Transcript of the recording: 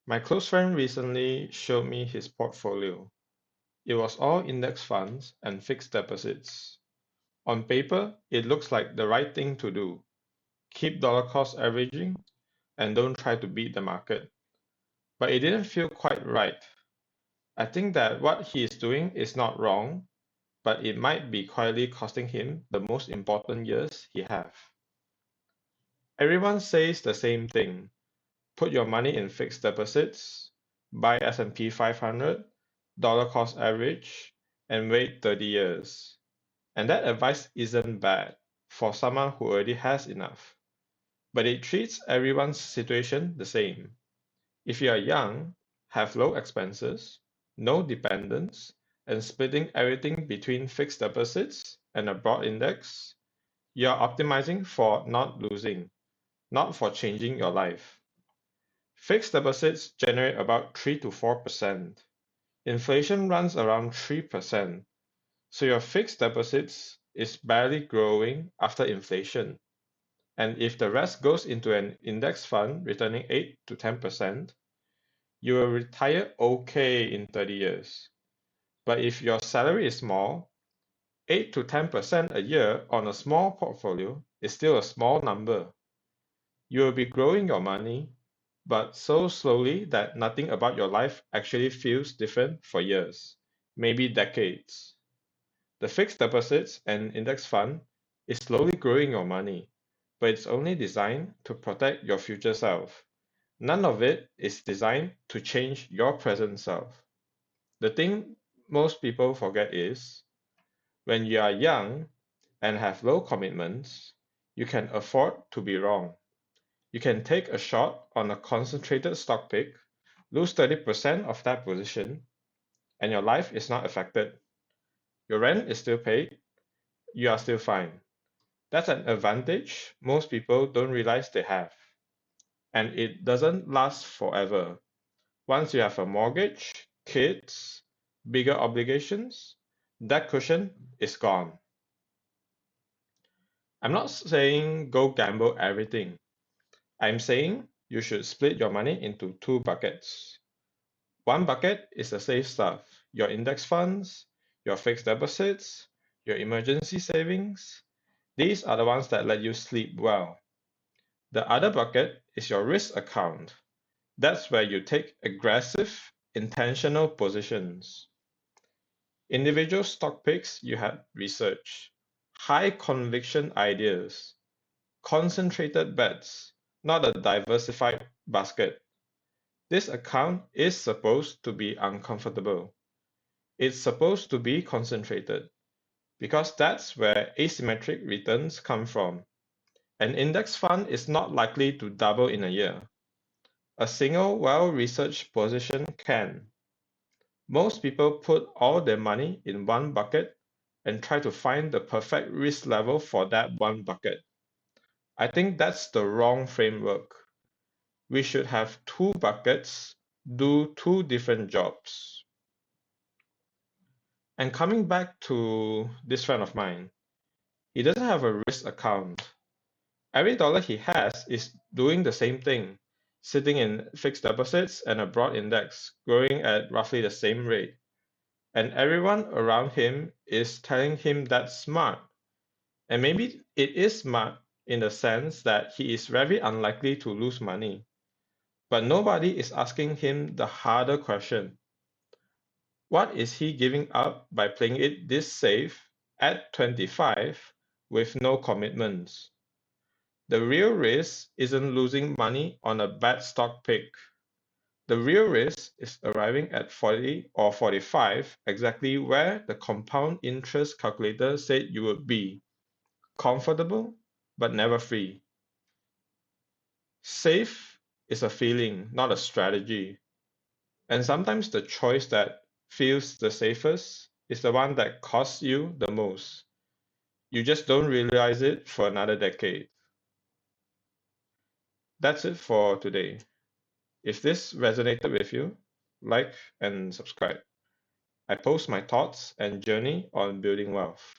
My close friend recently showed me his portfolio. It was all index funds and fixed deposits. On paper, it looks like the right thing to do. Keep dollar cost averaging and don't try to beat the market. But it didn't feel quite right. I think that what he is doing is not wrong, but it might be quietly costing him the most important years he have. Everyone says the same thing. Put your money in fixed deposits, buy S&P 500, dollar cost average, and wait 30 years. And that advice isn't bad for someone who already has enough. But it treats everyone's situation the same. If you are young, have low expenses, no dependents, and splitting everything between fixed deposits and a broad index, you are optimizing for not losing, not for changing your life. Fixed deposits generate about 3 to 4%. Inflation runs around 3%, so your fixed deposits is barely growing after inflation. And if the rest goes into an index fund returning 8 to 10%, you will retire okay in 30 years. But if your salary is small, 8 to 10% a year on a small portfolio is still a small number. You will be growing your money, but so slowly that nothing about your life actually feels different for years, maybe decades. The fixed deposits and index fund is slowly growing your money, but it's only designed to protect your future self. None of it is designed to change your present self. The thing most people forget is when you are young and have low commitments, you can afford to be wrong. You can take a shot on a concentrated stock pick, lose 30% of that position, and your life is not affected. Your rent is still paid, you are still fine. That's an advantage most people don't realize they have. And it doesn't last forever. Once you have a mortgage, kids, bigger obligations, that cushion is gone. I'm not saying go gamble everything. I'm saying you should split your money into two buckets. One bucket is the safe stuff, your index funds, your fixed deposits, your emergency savings. These are the ones that let you sleep well. The other bucket is your risk account. That's where you take aggressive, intentional positions. Individual stock picks you had research, high conviction ideas, concentrated bets, not a diversified basket. This account is supposed to be uncomfortable. It's supposed to be concentrated because that's where asymmetric returns come from. An index fund is not likely to double in a year. A single well-researched position can. Most people put all their money in one bucket and try to find the perfect risk level for that one bucket. I think that's the wrong framework. We should have two buckets, do two different jobs. And coming back to this friend of mine, he doesn't have a risk account. Every dollar he has is doing the same thing, sitting in fixed deposits and a broad index, growing at roughly the same rate. And everyone around him is telling him that's smart. And maybe it is smart in the sense that he is very unlikely to lose money. But nobody is asking him the harder question. What is he giving up by playing it this safe at 25 with no commitments? The real risk isn't losing money on a bad stock pick. The real risk is arriving at 40 or 45, exactly where the compound interest calculator said you would be. Comfortable, but never free. Safe is a feeling, not a strategy. And sometimes the choice that feels the safest is the one that costs you the most. You just don't realize it for another decade. That's it for today. If this resonated with you, like and subscribe. I post my thoughts and journey on building wealth.